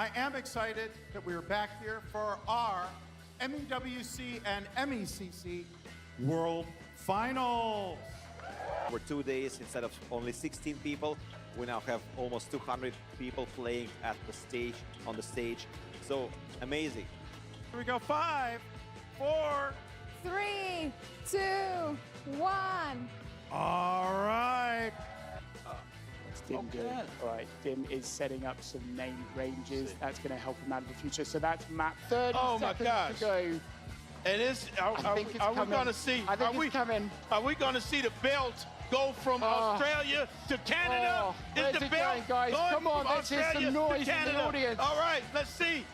I am excited that we are back here for our MEWC and MECC World Finals. For 2 days, instead of only 16 people, we now have almost 200 people playing at the stage, on the stage. So amazing. Here we go, 5, 4, 3, 2, 1. All right. It's Dim doing. All right, Dim is setting up some name ranges. That's going to help him out in the future. So that's map 30 seconds to go. And it's, are we going to see? I think it's coming. Are we going to see the belt go from Australia to Canada? Where's Is the it belt going, guys? Come on, let's hear some noise in the audience. All right, let's see.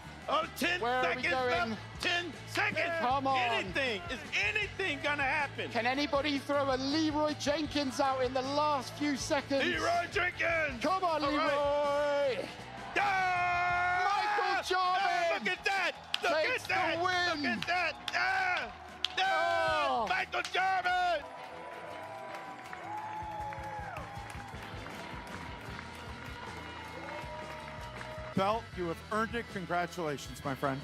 10 Where seconds are we going? left. 10 seconds. Come on. Anything. Is anything going to happen? Can anybody throw a Leroy Jenkins out in the last few seconds? Leroy Jenkins. Come on, All Leroy. Right. Michael Jarman. Look at that. Look Takes at that. the win. Look at that. Michael Jarman. Belt, you have earned it. Congratulations, my friend.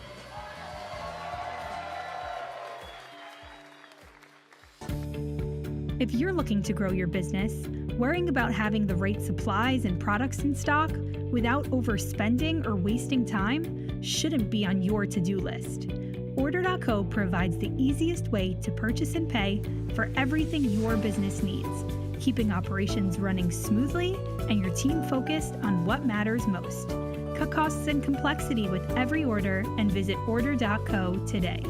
If you're looking to grow your business, worrying about having the right supplies and products in stock without overspending or wasting time shouldn't be on your to-do list. Order.co provides the easiest way to purchase and pay for everything your business needs, keeping operations running smoothly and your team focused on what matters most. Cut costs and complexity with every order and visit order.co today.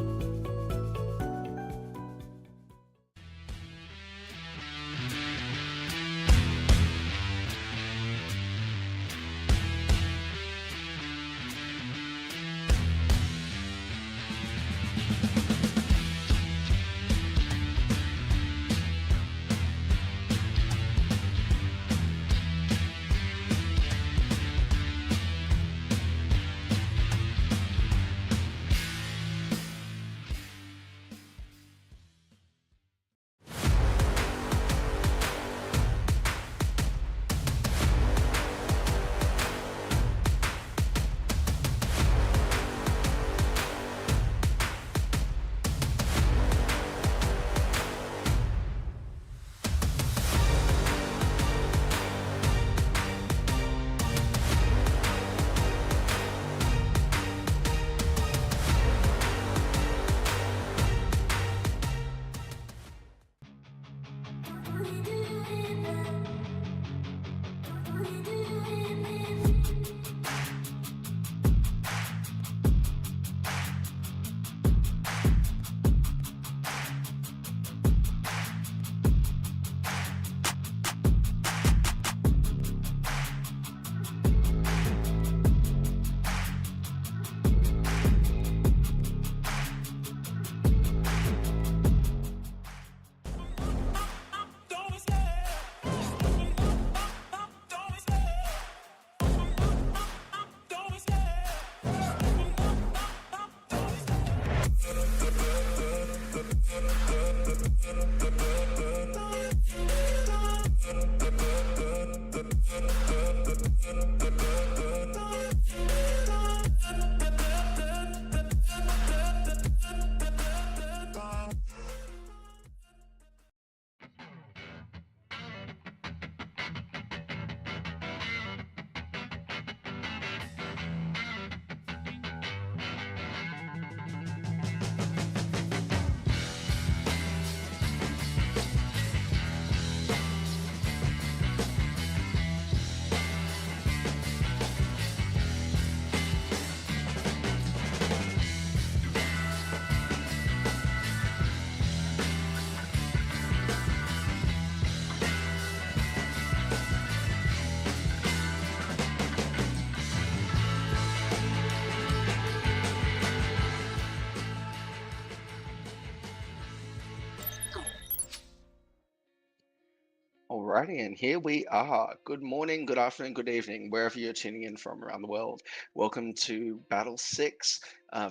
Alrighty, and here we are. Good morning, good afternoon, good evening, wherever you're tuning in from around the world. Welcome to Battle 6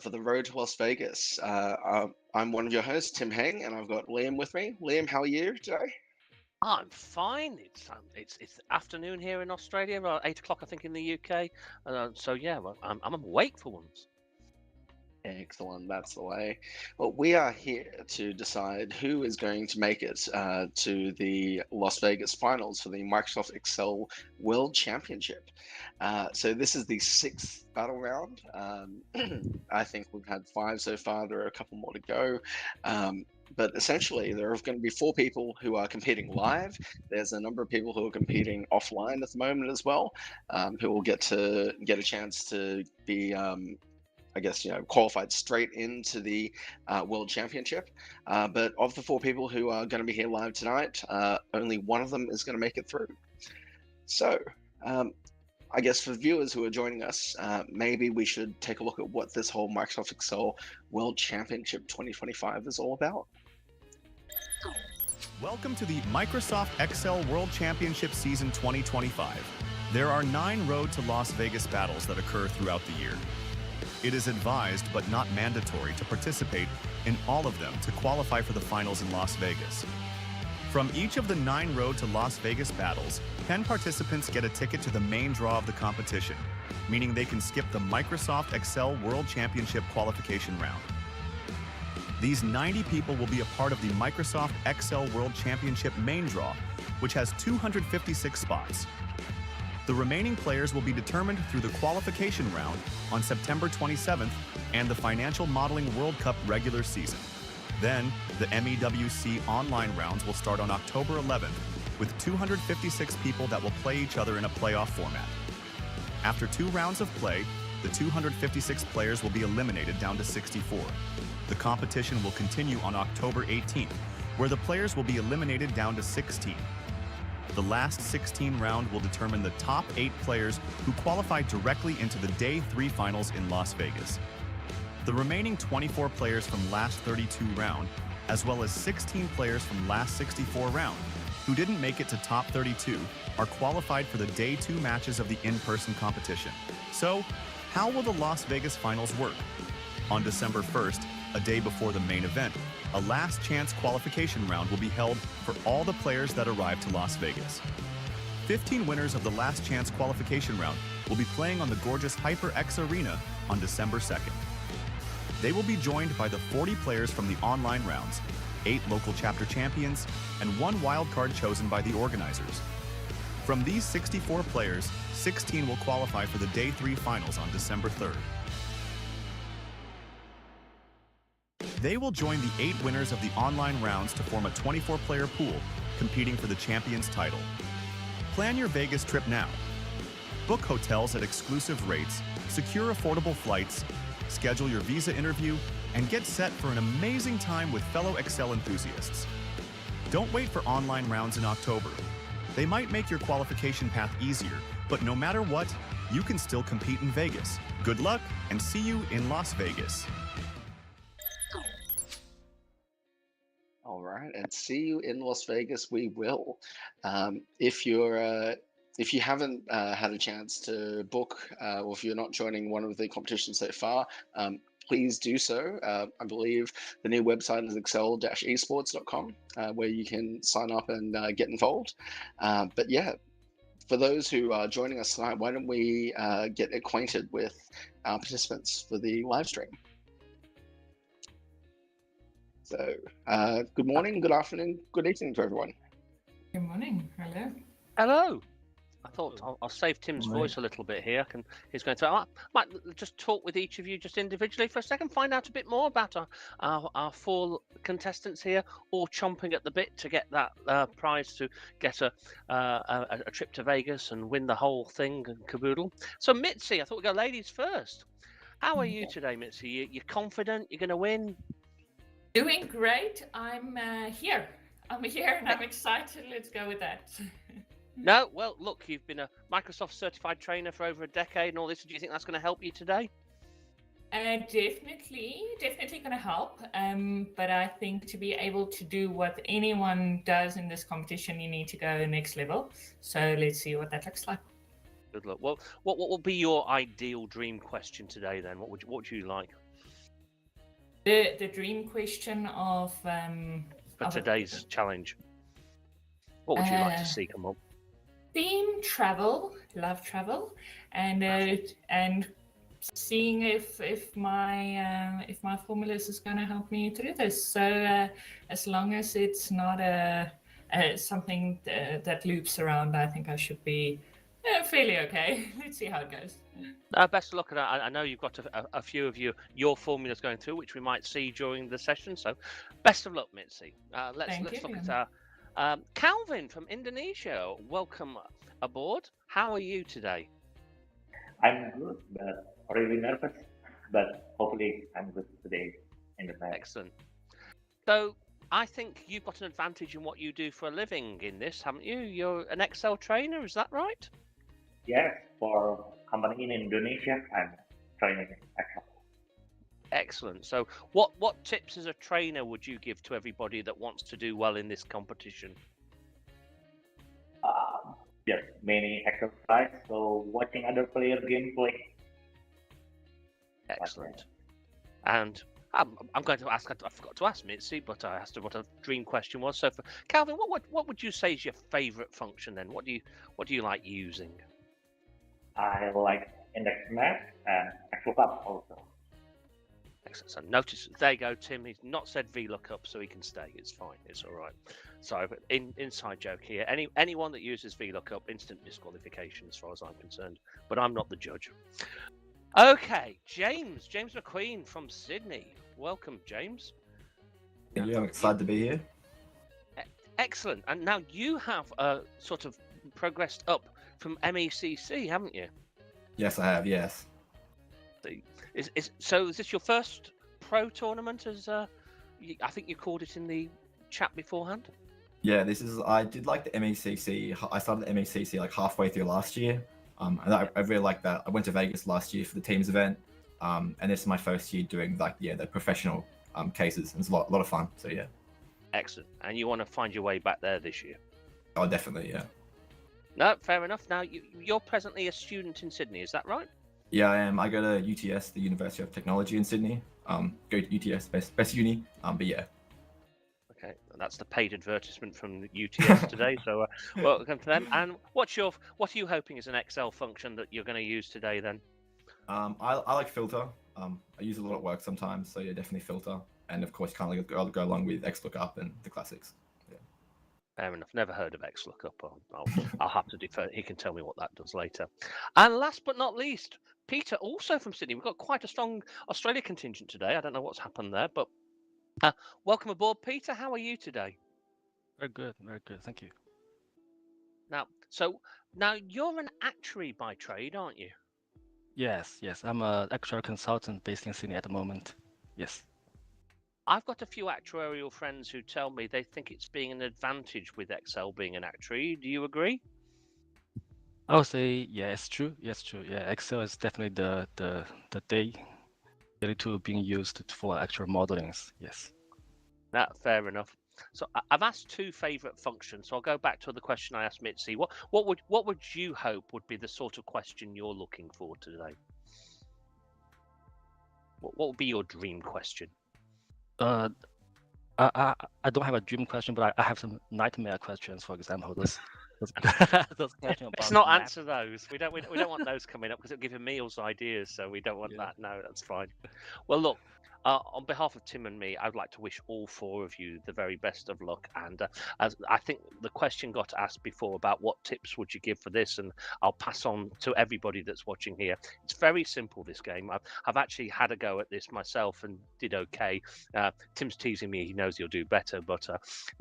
for the road to Las Vegas. I'm one of your hosts, Tim Heng, and I've got Liam with me. Liam, how are you today? I'm fine. It's afternoon here in Australia, about 8 o'clock I think in the UK. So yeah, well, I'm awake for once. Excellent, that's the way. Well, we are here to decide who is going to make it to the Las Vegas finals for the Microsoft Excel World Championship. So this is the 6th battle round. I think we've had 5 so far. There are a couple more to go. But essentially, there are going to be 4 people who are competing live. There's a number of people who are competing offline at the moment as well, who will get a chance to be I guess, qualified straight into the World Championship. But of the 4 people who are going to be here live tonight, only one of them is going to make it through. So, I guess for viewers who are joining us, maybe we should take a look at what this whole Microsoft Excel World Championship 2025 is all about. Welcome to the Microsoft Excel World Championship Season 2025. There are 9 Road to Las Vegas battles that occur throughout the year. It is advised but not mandatory to participate in all of them to qualify for the finals in Las Vegas. From each of the 9 Road to Las Vegas battles, 10 participants get a ticket to the main draw of the competition, meaning they can skip the Microsoft Excel World Championship qualification round. These 90 people will be a part of the Microsoft Excel World Championship main draw, which has 256 spots. The remaining players will be determined through the qualification round on September 27th and the Financial Modeling World Cup regular season. Then, the MEWC online rounds will start on October 11th with 256 people that will play each other in a playoff format. After 2 rounds of play, the 256 players will be eliminated down to 64. The competition will continue on October 18th, where the players will be eliminated down to 16. The last 16 round will determine the top 8 players who qualify directly into the Day 3 finals in Las Vegas. The remaining 24 players from last 32 round, as well as 16 players from last 64 round, who didn't make it to top 32, are qualified for the Day 2 matches of the in-person competition. So, how will the Las Vegas finals work? On December 1st, a day before the main event, a last chance qualification round will be held for all the players that arrive to Las Vegas. 15 winners of the last chance qualification round will be playing on the gorgeous HyperX Arena on December 2nd. They will be joined by the 40 players from the online rounds, 8 local chapter champions, and 1 wildcard chosen by the organizers. From these 64 players, 16 will qualify for the Day 3 finals on December 3rd. They will join the 8 winners of the online rounds to form a 24-player pool, competing for the champion's title. Plan your Vegas trip now. Book hotels at exclusive rates, secure affordable flights, schedule your visa interview, and get set for an amazing time with fellow Excel enthusiasts. Don't wait for online rounds in October. They might make your qualification path easier, but no matter what, you can still compete in Vegas. Good luck, and see you in Las Vegas. All right, and see you in Las Vegas. We will. If you haven't had a chance to book, or if you're not joining one of the competitions so far, please do so. I believe the new website is excel-esports.com, where you can sign up and get involved. But yeah, for those who are joining us tonight, why don't we get acquainted with our participants for the live stream? So, good morning, good afternoon, good evening to everyone. Good morning. Hello. Hello. I thought I'll save Tim's voice a little bit here. He's going to. I might just talk with each of you just individually for a second, find out a bit more about our 4 contestants here, all chomping at the bit to get that prize to get a trip to Vegas and win the whole thing and caboodle. So Mitzi, I thought we'd go ladies first. How are you today, Mitzi? You confident you're going to win? Doing great. I'm here. I'm here and I'm excited. Let's go with that. No, well, look, you've been a Microsoft certified trainer for over a decade and all this. Do you think that's going to help you today? Definitely going to help. But I think to be able to do what anyone does in this competition, you need to go next level. So let's see what that looks like. Good luck. Well, what will be your ideal dream question today then? What would you like? The dream question of for today's challenge. What would you like to see come up? Theme travel, love travel, and seeing if my formulas is going to help me through this. So as long as it's not something that loops around, I think I should be fairly okay. Let's see how it goes. Best of luck at that. I know you've got a few of your formulas going through, which we might see during the session. So best of luck, Mitzi. Let's look at Calvin from Indonesia. Welcome aboard. How are you today? I'm good, but really nervous. But hopefully I'm good today in the match. Excellent. So I think you've got an advantage in what you do for a living in this, haven't you? You're an Excel trainer, is that right? Yes, for company in Indonesia, I'm training Excel. Excellent. So what tips as a trainer would you give to everybody that wants to do well in this competition? Just many exercise, so watching other players gameplay. Excellent. And I'm going to ask, I forgot to ask Mitzi, but I asked her what a dream question was. So for Calvin, what would you say is your favorite function then? What do you like using? I like index match and XLOOKUP also. Excellent. So notice, there you go, Tim. He's not said VLOOKUP, so he can stay. It's fine. It's all right. So inside joke here. Anyone that uses VLOOKUP, instant disqualification as far as I'm concerned. But I'm not the judge. Okay, James McQueen from Sydney. Welcome, James. Yeah, I'm excited to be here. Excellent. And now you have sort of progressed up from MECC, haven't you? Yes, I have. Yes. So is this your first pro tournament? As I think you called it in the chat beforehand. Yeah, I did like the MECC. I started the MECC like halfway through last year. And I really like that. I went to Vegas last year for the teams event, and this is my first year doing the professional cases. It's a lot of fun. So yeah. Excellent. And you want to find your way back there this year? Oh, definitely, yeah. No, fair enough. Now you're presently a student in Sydney, is that right? Yeah, I am. I go to UTS, the University of Technology in Sydney. Go to UTS, best uni. But yeah. Okay, that's the paid advertisement from UTS today. So welcome to them. And what are you hoping is an Excel function that you're going to use today then? I like filter. I use it a lot at work sometimes. So yeah, definitely filter. And of course, you can't go along with XLOOKUP and the classics. Yeah. Fair enough. Never heard of XLOOKUP. I'll have to defer. He can tell me what that does later. And last but not least, Peter, also from Sydney. We've got quite a strong Australia contingent today. I don't know what's happened there, but welcome aboard, Peter. How are you today? Very good. Thank you. Now you're an actuary by trade, aren't you? Yes. I'm an actuarial consultant based in Sydney at the moment. Yes. I've got a few actuarial friends who tell me they think it's being an advantage with Excel being an actuary. Do you agree? I would say yeah, it's true. Yes, true. Yeah, Excel is definitely the daily tool being used for actual modelings. Yes. Fair enough. So I've asked two favourite functions. So I'll go back to the question I asked Mitzi. What would you hope would be the sort of question you're looking for today? What would be your dream question? I don't have a dream question, but I have some nightmare questions. For example, those questions Let's not answer those. We don't want those coming up because it'll give Emil's ideas. So we don't want that. No, that's fine. Well, look. On behalf of Tim and me, I'd like to wish all four of you the very best of luck. And as I think the question got asked before about what tips would you give for this, and I'll pass on to everybody that's watching here. It's very simple, this game. I've actually had a go at this myself and did okay. Tim's teasing me; he knows he'll do better, but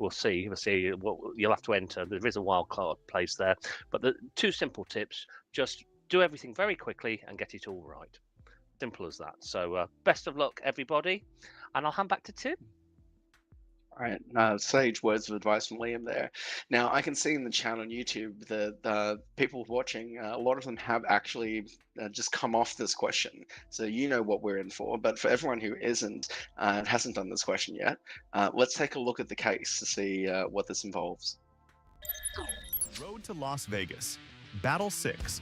we'll see. You'll have to enter. There is a wild card place there, but the two simple tips: just do everything very quickly and get it all right. Simple as that. So best of luck, everybody, and I'll hand back to Tim. All right, sage words of advice from Liam there. Now, I can see in the chat on YouTube that the people watching, a lot of them have actually just come off this question. So you know what we're in for. But for everyone who isn't and hasn't done this question yet, let's take a look at the case to see what this involves. Road to Las Vegas, Battle 6.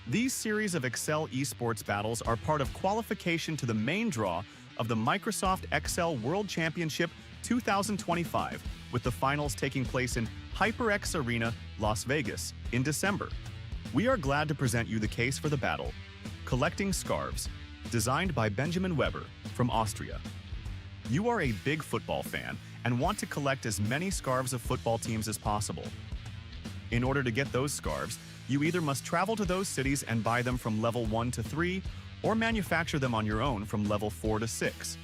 These series of Excel Esports battles are part of qualification to the main draw of the Microsoft Excel World Championship 2025, with the finals taking place in HyperX Arena, Las Vegas, in December. We are glad to present you the case for the battle, Collecting Scarves, designed by Benjamin Weber from Austria. You are a big football fan and want to collect as many scarves of football teams as possible. In order to get those scarves, you either must travel to those cities and buy them from level 1 to 3, or manufacture them on your own from level 4 to 6.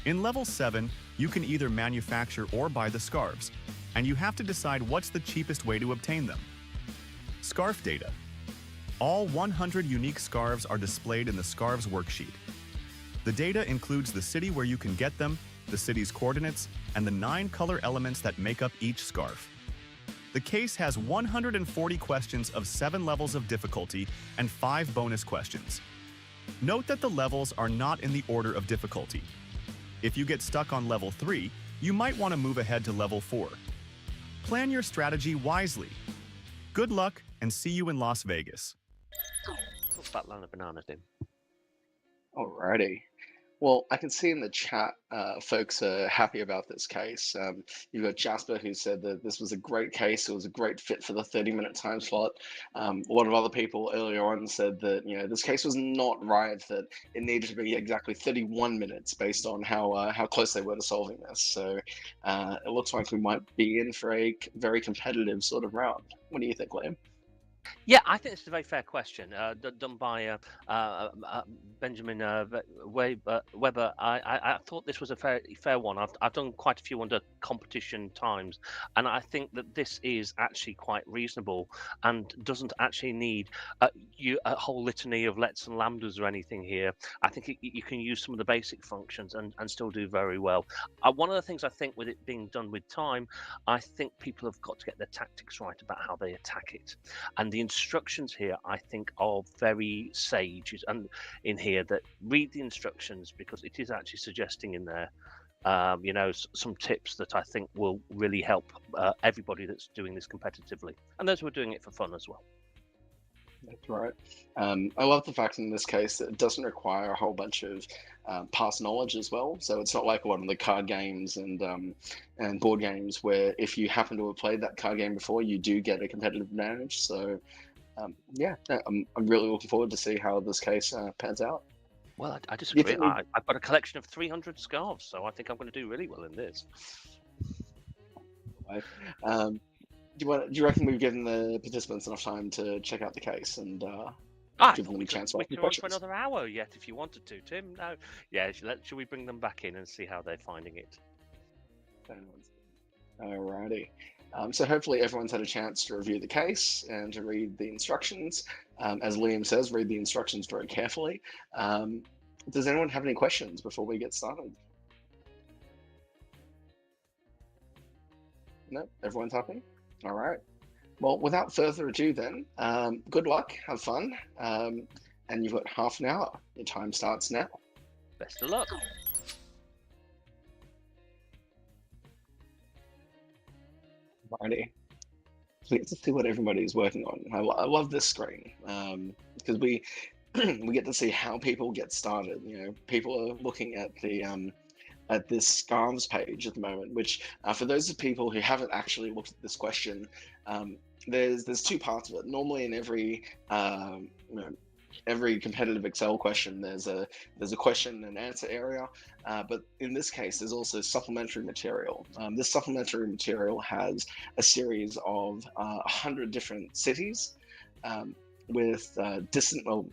In level 7, you can either manufacture or buy the scarves, and you have to decide what's the cheapest way to obtain them. Scarf data. All 100 unique scarves are displayed in the Scarves worksheet. The data includes the city where you can get them, the city's coordinates, and the 9 color elements that make up each scarf. The case has 140 questions of 7 levels of difficulty and 5 bonus questions. Note that the levels are not in the order of difficulty. If you get stuck on level 3, you might want to move ahead to level 4. Plan your strategy wisely. Good luck and see you in Las Vegas. What's that line of bananas in? Alrighty. Well, I can see in the chat, folks are happy about this case. You've got Jasper, who said that this was a great case. It was a great fit for the 30-minute time slot. A lot of other people earlier on said that, you know, this case was not right, that it needed to be exactly 31 minutes based on how close they were to solving this. So it looks like we might be in for a very competitive sort of round. What do you think, Liam? Yeah, I think it's a very fair question, done by Benjamin Weber. I thought this was a fair one. I've done quite a few under competition times, and I think that this is actually quite reasonable and doesn't actually need a whole litany of lets and lambdas or anything here. I think you can use some of the basic functions and still do very well. One of the things I think with it being done with time, I think people have got to get their tactics right about how they attack it. And the instructions here, I think, are very sage, and in here that read the instructions, because it is actually suggesting in there, you know, some tips that I think will really help everybody that's doing this competitively, and those who are doing it for fun as well. That's right. I love the fact in this case that it doesn't require a whole bunch of past knowledge as well. So it's not like a lot of the card games and board games where if you happen to have played that card game before, you do get a competitive advantage. So yeah, I'm really looking forward to see how this case pans out. Well, I disagree. I've got a collection of 300 scarves, so I think I'm going to do really well in this. Do you reckon we've given the participants enough time to check out the case and give them a chance to ask we could run for another hour yet if you wanted to, Tim? No. Yeah, should we bring them back in and see how they're finding it? Alrighty. So hopefully everyone's had a chance to review the case and to read the instructions. As Liam says, read the instructions very carefully. Does anyone have any questions before we get started? No? Everyone's happy? All right. Well, without further ado then, good luck, have fun, and you've got half an hour. Your time starts now. Best of luck. Alrighty. So we get to see what everybody's working on. I love this screen because we get to see how people get started. You know, people are looking at the at this scarves page at the moment, which for those of people who haven't actually looked at this question, there's 2 parts of it. Normally in every every competitive Excel question, there's a question and answer area, but in this case, there's also supplementary material. This supplementary material has a series of 100 different cities with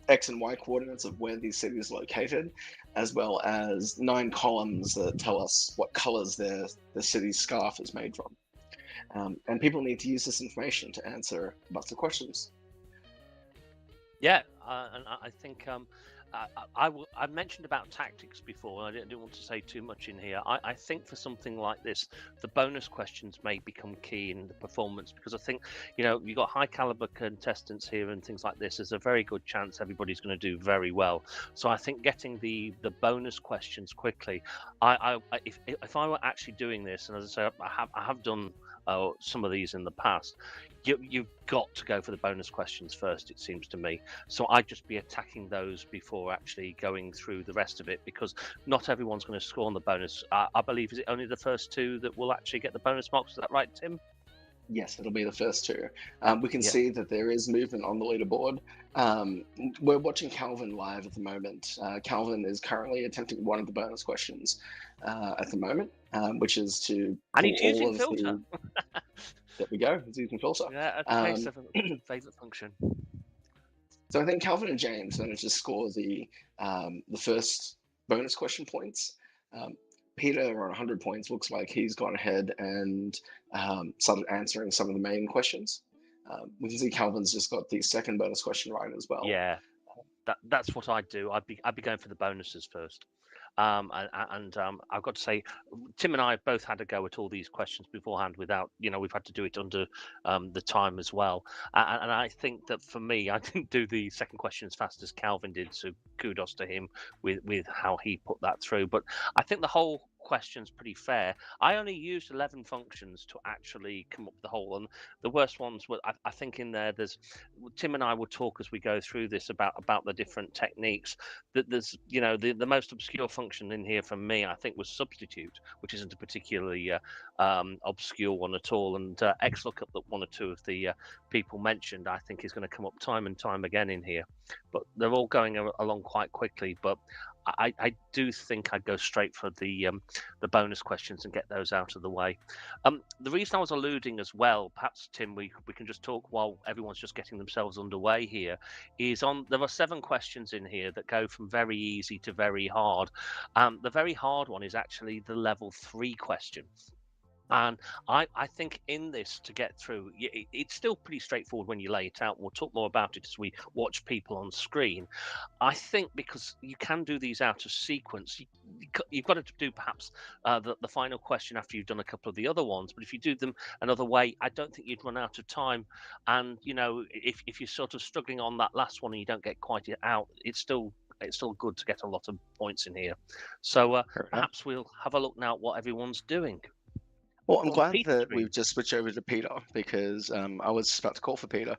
X and Y coordinates of where these cities are located, as well as 9 columns that tell us what colors the city's scarf is made from. And people need to use this information to answer lots of questions. Yeah, and I think I mentioned about tactics before, and I didn't want to say too much in here. I think for something like this, the bonus questions may become key in the performance, because I think, you know, you've got high caliber contestants here and things like this. There's a very good chance everybody's going to do very well. So I think getting the bonus questions quickly, if I were actually doing this, and as I say, I have done some of these in the past, you've got to go for the bonus questions first, it seems to me. So I'd just be attacking those before actually going through the rest of it, because not everyone's going to score on the bonus. I believe, is it only the first two that will actually get the bonus marks? Is that right, Tim? Yes, it'll be the first two. We can see that there is movement on the leaderboard. We're watching Calvin live at the moment. Calvin is currently attempting one of the bonus questions at the moment, which is to and he's pull using all of filter. There we go. He's using filter. Yeah, that's a favorite function. So I think Calvin and James managed to score the first bonus question points. Peter on 100 points looks like he's gone ahead and started answering some of the main questions. We can see Calvin's just got the second bonus question right as well. Yeah, that's what I'd do. I'd be going for the bonuses first. And I've got to say, Tim and I have both had to go at all these questions beforehand without, we've had to do it under the time as well. And I think that for me, I didn't do the second question as fast as Calvin did. So kudos to him with how he put that through. But I think the whole question's pretty fair. I only used 11 functions to actually come up with the whole, and the worst ones were, I think in there's Tim and I will talk as we go through this about the different techniques. That there's the most obscure function in here for me, I think, was substitute, which isn't a particularly obscure one at all, and XLOOKUP that one or two of the people mentioned, I think, is going to come up time and time again in here. But they're all going along quite quickly. But I do think I'd go straight for the bonus questions and get those out of the way. The reason I was alluding as well, perhaps Tim, we can just talk while everyone's just getting themselves underway here, is there are 7 questions in here that go from very easy to very hard. The very hard one is actually the level 3 question. And I think in this, to get through, it's still pretty straightforward when you lay it out. We'll talk more about it as we watch people on screen. I think because you can do these out of sequence, you've got to do perhaps the final question after you've done a couple of the other ones. But if you do them another way, I don't think you'd run out of time. And, if you're sort of struggling on that last one and you don't get quite it out, it's still good to get a lot of points in here. So perhaps we'll have a look now at what everyone's doing. Well, I'm glad that we've just switched over to Peter, because I was about to call for Peter.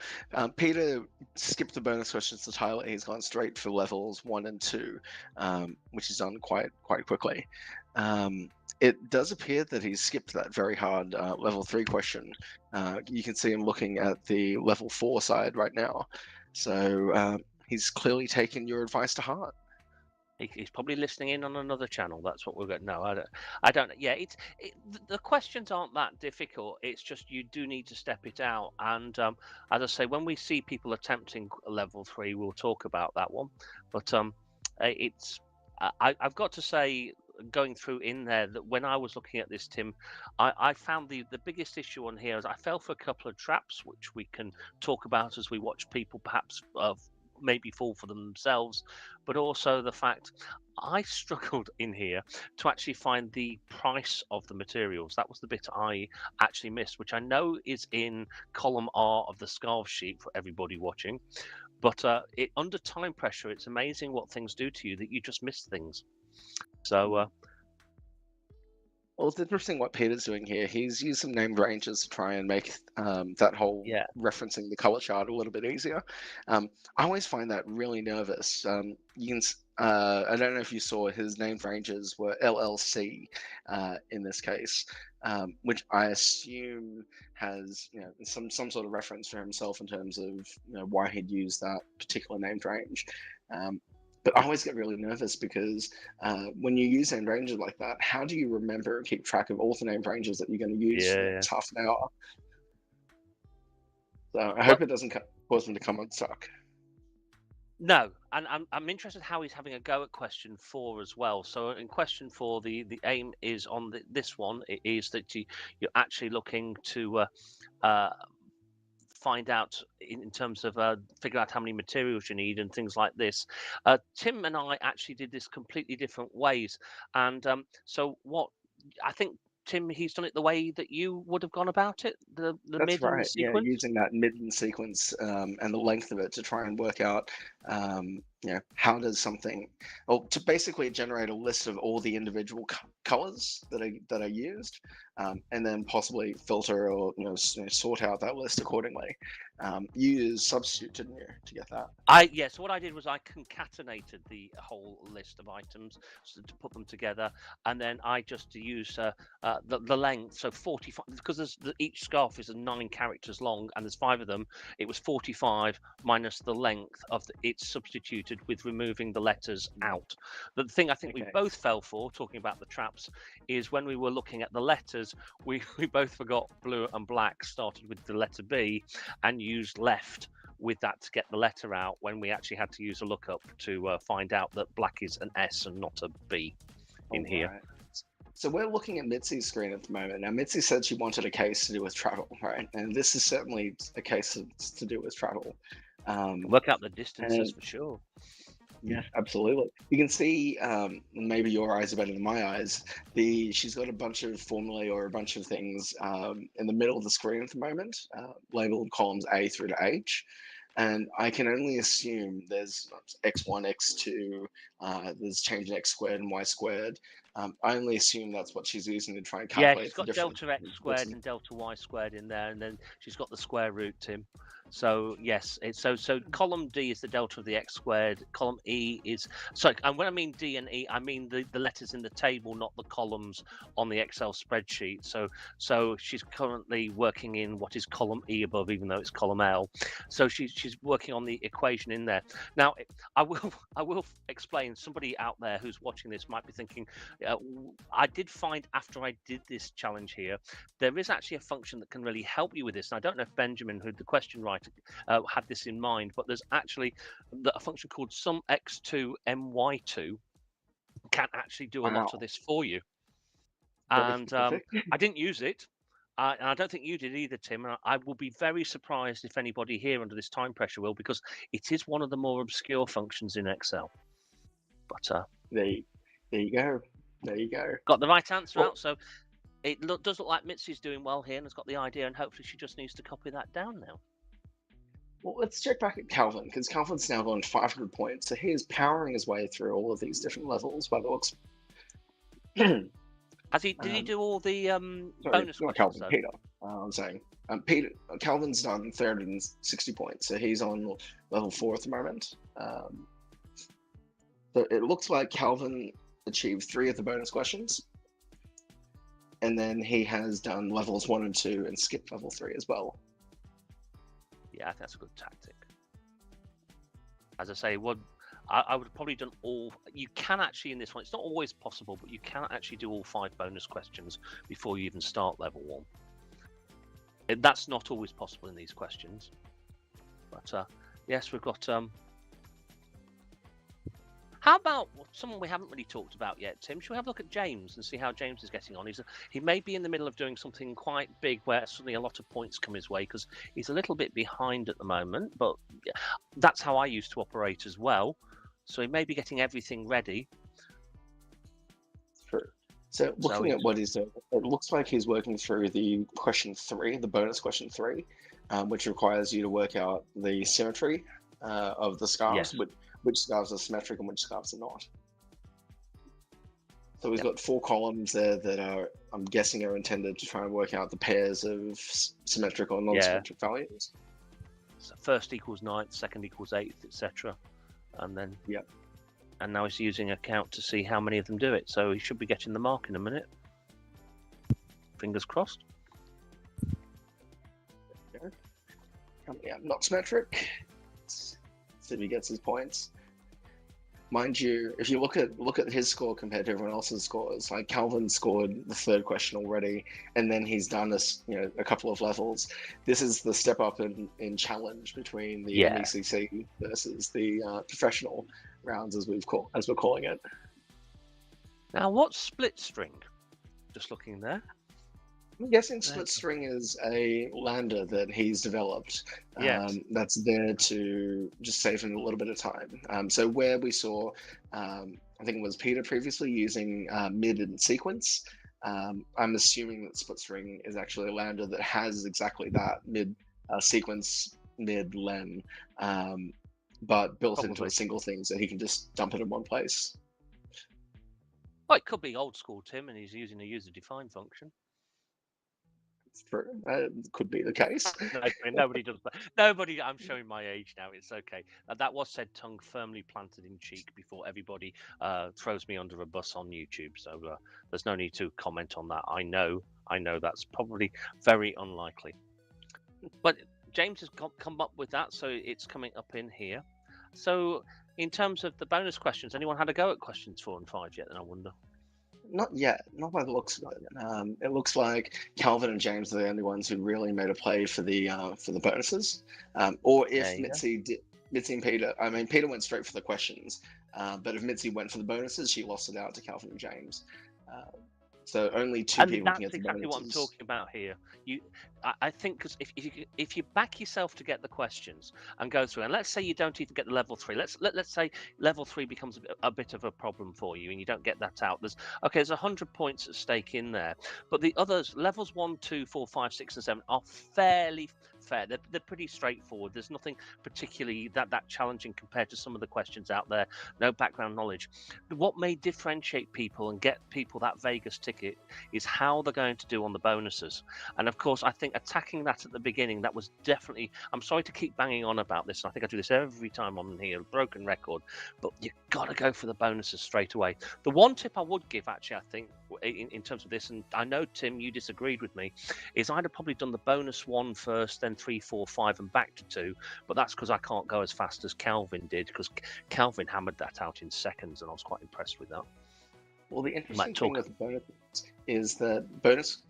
Peter skipped the bonus questions entirely. He's gone straight for levels 1 and 2, which is done quite quickly. It does appear that he's skipped that very hard level 3 question. You can see him looking at the level 4 side right now. So he's clearly taken your advice to heart. He's probably listening in on another channel. That's what we're going. No, I don't. Yeah, the questions aren't that difficult. It's just you do need to step it out. And as I say, when we see people attempting level 3, we'll talk about that one. But I've got to say, going through in there, that when I was looking at this, Tim, I found the biggest issue on here is I fell for a couple of traps, which we can talk about as we watch people perhaps maybe fall for themselves, but also the fact I struggled in here to actually find the price of the materials. That was the bit I actually missed, which I know is in column R of the scarf sheet for everybody watching. But under time pressure, it's amazing what things do to you that you just miss things. So well, it's interesting what Peter's doing here. He's used some named ranges to try and make that whole referencing the color chart a little bit easier. I always find that really nervous. You can, I don't know if you saw, his named ranges were LLC in this case, which I assume has some sort of reference for himself in terms of why he'd use that particular named range. But I always get really nervous because when you use named ranges like that, how do you remember and keep track of all the named ranges that you're going to use for the next half an hour? So I hope it doesn't cause them to come unstuck. No, and I'm interested how he's having a go at question 4 as well. So in question 4, the aim is on this one. It is that you're actually looking to find out in terms of figure out how many materials you need and things like this. Tim and I actually did this completely different ways, and so what I think, Tim, he's done it the way that you would have gone about it, the That's mid right. and the sequence. Yeah, using that mid and sequence and the length of it to try and work out how does something, well, to basically generate a list of all the individual colors that are used, and then possibly filter or sort out that list accordingly. You use substitute, didn't you, to get that? So what I did was I concatenated the whole list of items to put them together, and then I just used the length. So 45, because each scarf is 9 characters long, and there's 5 of them. It was 45 minus the length of it's substituted with removing the letters out. But the thing I think we both fell for, talking about the traps, is when we were looking at the letters, we both forgot blue and black started with the letter B, and used left with that to get the letter out when we actually had to use a lookup to find out that black is an S and not a B in here. Right. So we're looking at Mitzi's screen at the moment. Now, Mitzi said she wanted a case to do with travel, right? And this is certainly a case to do with travel. Work out the distances for sure. Yes, absolutely. You can see, maybe your eyes are better than my eyes. She's got a bunch of formulae or a bunch of things in the middle of the screen at the moment, labeled columns A through to H. And I can only assume there's x1, x2, there's change in x squared and y squared. I only assume that's what she's using to try and calculate. She's got delta x squared and delta y squared in there, and then she's got the square root, Tim. So yes, so column D is the delta of the x squared. Column E is and when I mean D and E, I mean the letters in the table, not the columns on the Excel spreadsheet. So she's currently working in what is column E above, even though it's column L. So she's working on the equation in there. Now I will explain. Somebody out there who's watching this might be thinking, I did find after I did this challenge here, there is actually a function that can really help you with this. And I don't know if Benjamin, who the question writer, had this in mind, but there's actually a function called sum x2 my2 can actually do a lot of this for you. And I didn't use it, and I don't think you did either, Tim. And I will be very surprised if anybody here under this time pressure will, because it is one of the more obscure functions in Excel. But there you go. There you go. Got the right answer out. So it does look like Mitzi's doing well here and has got the idea, and hopefully she just needs to copy that down now. Well, let's check back at Calvin, because Calvin's now on 500 points. So he is powering his way through all of these different levels by the looks. Did he do all the bonus not Calvin, though? Peter. I'm saying Calvin's done 360 points, so he's on level 4 at the moment. So it looks like Calvin achieved 3 of the bonus questions, and then he has done levels 1 and 2 and skipped level 3 as well. Yeah, I think that's a good tactic. As I say, I would have probably done all. You can actually in this one, it's not always possible, but you can actually do all 5 bonus questions before you even start level 1. That's not always possible in these questions. But yes, we've got. How about someone we haven't really talked about yet, Tim? Shall we have a look at James and see how James is getting on? He may be in the middle of doing something quite big where suddenly a lot of points come his way, because he's a little bit behind at the moment, but that's how I used to operate as well. So he may be getting everything ready. True. So looking at what he's doing, it looks like he's working through the question 3, the bonus question 3, which requires you to work out the symmetry of the scarves. Yes. Which scarves are symmetric and which scarves are not. So we've got 4 columns there that are, I'm guessing, are intended to try and work out the pairs of symmetric or non-symmetric values. So first equals 9th, second equals 8th, etc. And then and now he's using a count to see how many of them do it. So he should be getting the mark in a minute. Fingers crossed. Coming out not symmetric. See if he gets his points. Mind you, if you look at his score compared to everyone else's scores, like Calvin scored the 3rd question already, and then he's done a couple of levels. This is the step up in challenge between the MECC versus the professional rounds, as we're calling it. Now, what's split string? Just looking there. I'm guessing split string is a lander that he's developed. That's there to just save him a little bit of time. So where we saw, I think it was Peter previously using mid and sequence, I'm assuming that split string is actually a lander that has exactly that mid sequence, mid len. but built into Probably. a single thing so he can just dump it in one place. Well, it could be old school Tim, and he's using a user-defined function. True. Could be the case. No, nobody does that. Nobody. I'm showing my age now. It's okay. That was said, tongue firmly planted in cheek before everybody throws me under a bus on YouTube. So there's no need to comment on that. I know that's probably very unlikely. But James has come up with that, so it's coming up in here. So in terms of the bonus questions, anyone had a go at questions 4 and 5 yet? Then I wonder. Not yet, not by the looks of it. It looks like Calvin and James are the only ones who really made a play for the bonuses. Or if Mitzi and Peter, I mean, Peter went straight for the questions, but if Mitzi went for the bonuses, she lost it out to Calvin and James. So only two people can get the bonuses. That's exactly what I'm talking about here. I think because if you back yourself to get the questions and go through, and let's say you don't even get the level 3, let's say level 3 becomes a bit of a problem for you and you don't get that out. There's 100 points at stake in there, but the others, levels 1, 2, 4, 5, 6, and 7 are fairly fair. They're pretty straightforward. There's nothing particularly that challenging compared to some of the questions out there. No background knowledge. What may differentiate people and get people that Vegas ticket is how they're going to do on the bonuses. And of course, I think attacking that at the beginning, that was definitely, I'm sorry to keep banging on about this, and I think I do this every time I'm here, broken record, but you've got to go for the bonuses straight away. The one tip I would give, actually, I think, in terms of this, and I know, Tim, you disagreed with me, is I'd have probably done the bonus 1 first, then 3, 4, 5, and back to 2, but that's because I can't go as fast as Calvin did, because Calvin hammered that out in seconds, and I was quite impressed with that. Well, the interesting thing with the bonus is that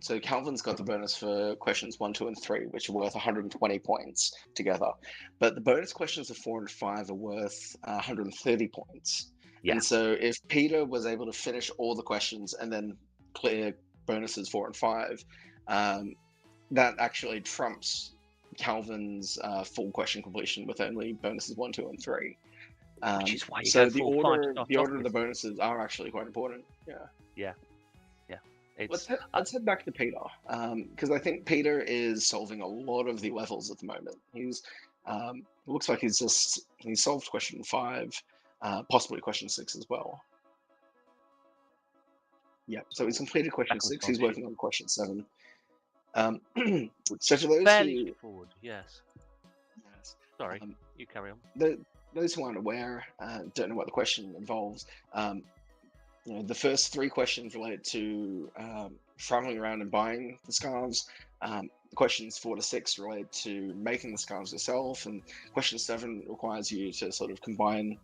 so Calvin's got the bonus for questions 1, 2, and 3, which are worth 120 points together. But the bonus questions of 4 and 5 are worth 130 points. Yeah. And so if Peter was able to finish all the questions and then clear bonuses 4 and 5, that actually trumps Calvin's full question completion with only bonuses 1, 2, and 3. Which is why you so go the order of the bonuses are actually quite important. Yeah. Let's head back to Peter, because I think Peter is solving a lot of the levels at the moment. He's looks like he's solved question 5, possibly question 6 as well. Yeah, so he's completed question 6. He's working on question 7. So to those fairly forward, yes. Sorry, you carry on. Those who aren't aware, don't know what the question involves. The first 3 questions relate to traveling around and buying the scarves. Questions 4 to 6 relate to making the scarves yourself, and question 7 requires you to sort of combine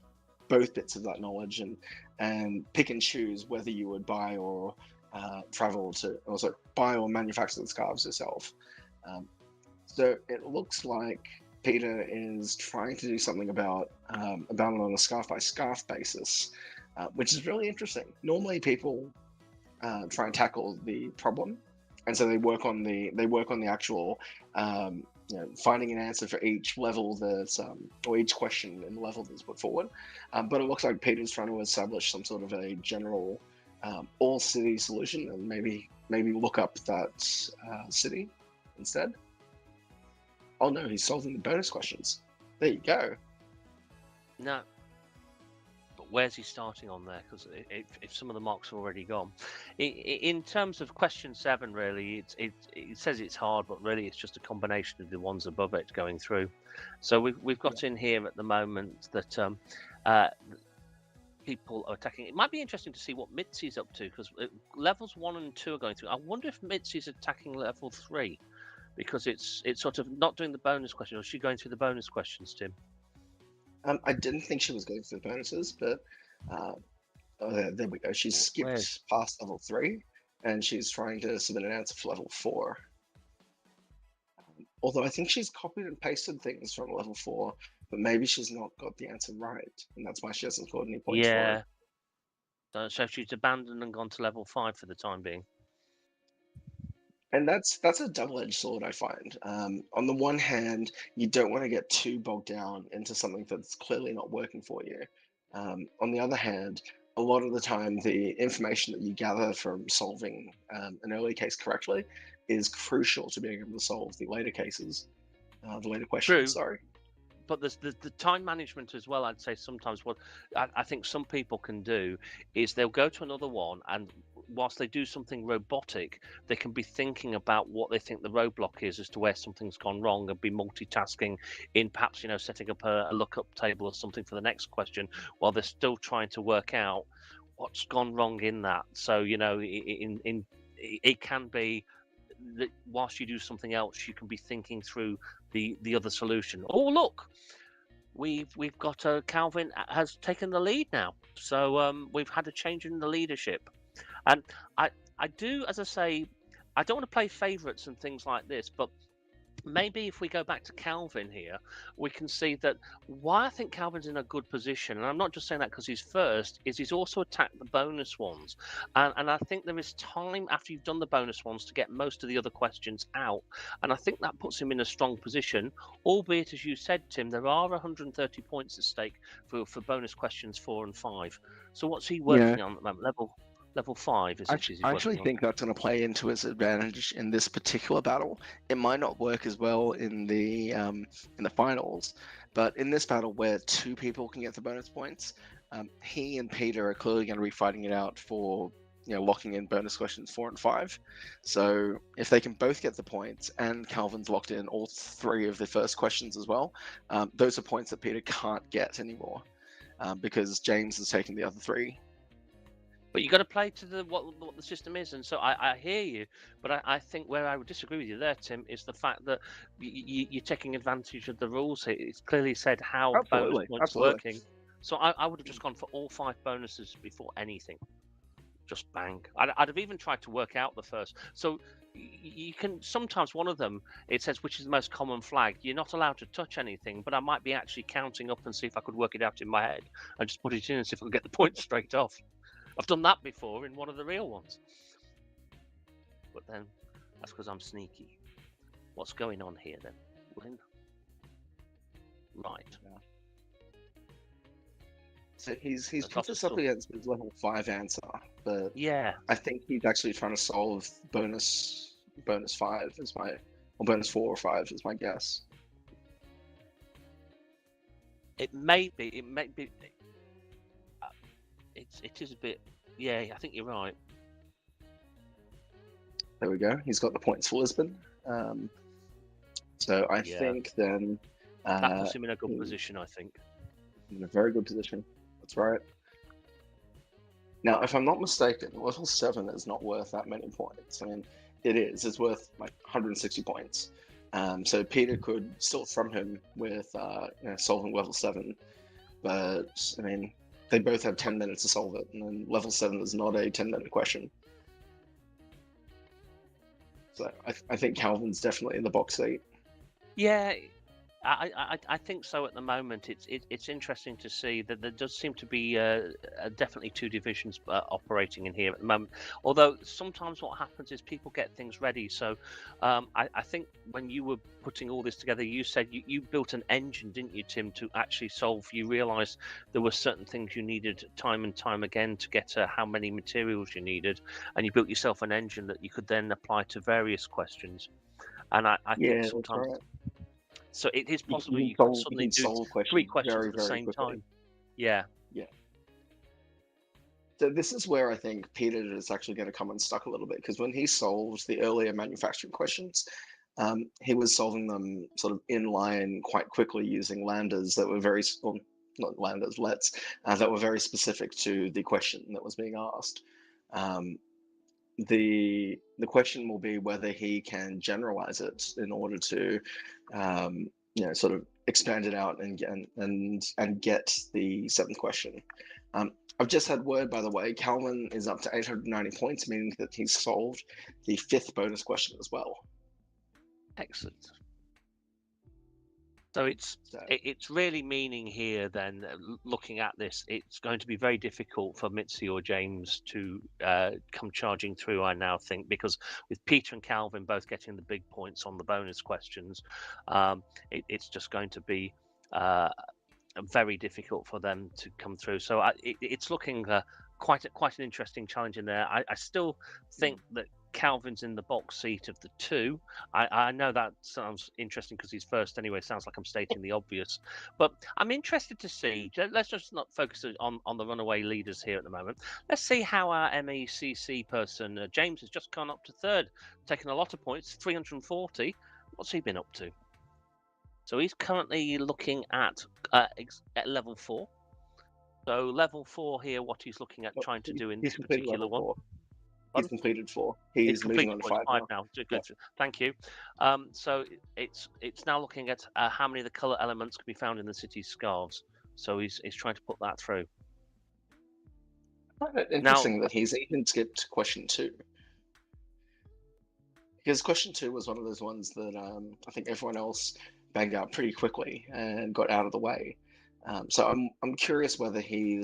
both bits of that knowledge and pick and choose whether you would buy or buy or manufacture the scarves yourself. So it looks like Peter is trying to do something about it on a scarf by scarf basis, which is really interesting. Normally, people try and tackle the problem, and so they work on the actual finding an answer for each level or each question in the level that's put forward. But it looks like Peter's trying to establish some sort of a general all city solution, and maybe look up that city instead. Oh no, he's solving the bonus questions. There you go. No. But where's he starting on there? Because if some of the marks are already gone. In terms of question 7, really, it says it's hard, but really it's just a combination of the ones above it going through. So we've got in here at the moment that people are attacking. It might be interesting to see what Mitzi's up to, because levels 1 and 2 are going through. I wonder if Mitzi's attacking level 3. Because it's sort of not doing the bonus question, or is she going through the bonus questions, Tim? I didn't think she was going through the bonuses, but there we go. She's skipped past level 3, and she's trying to submit an answer for level 4. Although I think she's copied and pasted things from level 4, but maybe she's not got the answer right, and that's why she hasn't scored any points for it. So she's abandoned and gone to level 5 for the time being. And that's a double-edged sword, I find. On the one hand, you don't want to get too bogged down into something that's clearly not working for you. On the other hand, a lot of the time, the information that you gather from solving an early case correctly is crucial to being able to solve the later cases, the later questions. True. Sorry. but there's the time management as well. I'd say sometimes what I think some people can do is they'll go to another one, and whilst they do something robotic, they can be thinking about what they think the roadblock is as to where something's gone wrong, and be multitasking in perhaps, you know, setting up a lookup table or something for the next question while they're still trying to work out what's gone wrong in that. So, you know, it can be that whilst you do something else, you can be thinking through the other solution. Oh, look, we've got Calvin has taken the lead now, so we've had a change in the leadership. And I do, as I say, I don't want to play favourites and things like this, but maybe if we go back to Calvin here, we can see that why I think Calvin's in a good position, and I'm not just saying that because he's first, is he's also attacked the bonus ones. And I think there is time after you've done the bonus ones to get most of the other questions out. And I think that puts him in a strong position, albeit, as you said, Tim, there are 130 points at stake for bonus questions 4 and 5. So what's he working on at the moment? Level 5 is I it? He's actually working on? think that's going to play into his advantage in this particular battle. It might not work as well in the finals, but in this battle where 2 people can get the bonus points, he and Peter are clearly going to be fighting it out for, you know, locking in bonus questions 4 and 5. So if they can both get the points and Calvin's locked in all 3 of the first questions as well, those are points that Peter can't get anymore because James has taken the other 3. But you got to play to what the system is, and so I hear you. But I think where I would disagree with you there, Tim, is the fact that you're taking advantage of the rules. It's clearly said how bonus points are working. So I would have just gone for all 5 bonuses before anything. Just bang. I'd have even tried to work out the first. So you can sometimes one of them, it says which is the most common flag. You're not allowed to touch anything, but I might be actually counting up and see if I could work it out in my head and just put it in and see if I could get the points straight off. I've done that before in one of the real ones. But then, that's because I'm sneaky. What's going on here then, Lynn? Right. Yeah. So he's put this up against his level 5 answer, but yeah, I think he's actually trying to solve bonus 5 is my, or bonus 4 or 5 is my guess. It may be. It is a bit. Yeah, I think you're right. There we go. He's got the points for Lisbon. So I think then that puts him in a good position. I think in a very good position. That's right. Now, if I'm not mistaken, level 7 is not worth that many points. I mean, it is. It's worth like 160 points. So Peter could still throw him with solving level 7, but I mean, they both have 10 minutes to solve it, and then level 7 is not a 10-minute question. So I think Calvin's definitely in the box seat. Yeah, I think so at the moment. It's interesting to see that there does seem to be definitely 2 divisions operating in here at the moment. Although sometimes what happens is people get things ready. So I think when you were putting all this together, you said you built an engine, didn't you, Tim, to actually solve. You realised there were certain things you needed time and time again to get how many materials you needed, and you built yourself an engine that you could then apply to various questions. And I think sometimes. Right. So it is possible you can suddenly do 3 questions at the same quickly. time. Yeah. Yeah. So this is where I think Peter is actually going to come unstuck a little bit, because when he solved the earlier manufacturing questions, he was solving them sort of in line quite quickly using lambdas that were very, well, not lambdas, lets, that were very specific to the question that was being asked. The question will be whether he can generalize it in order to sort of expand it out and get the 7th question. I've just had word, by the way, Calvin is up to 890 points, meaning that he's solved the 5th bonus question as well. Excellent. So it's really meaning here then, looking at this, it's going to be very difficult for Mitzi or James to come charging through, I now think, because with Peter and Calvin both getting the big points on the bonus questions, it's just going to be very difficult for them to come through. So it's looking quite an interesting challenge in there. I still think that Calvin's in the box seat of the two. I know that sounds interesting because he's first anyway. Sounds like I'm stating the obvious, but I'm interested to see. Let's just not focus on the runaway leaders here at the moment. Let's see how our MECC person James has just gone up to third, taken a lot of points, 340. What's he been up to? So he's currently looking at level 4. So level 4 here, what he's looking at trying to do in this particular one. He's completed 4. He's moving on to 5 now. Good. Yeah. Thank you. So it's now looking at how many of the colour elements can be found in the city's scarves. So he's trying to put that through. I find it interesting that he's even skipped question 2. Because question 2 was one of those ones that I think everyone else banged out pretty quickly and got out of the way. So I'm curious whether he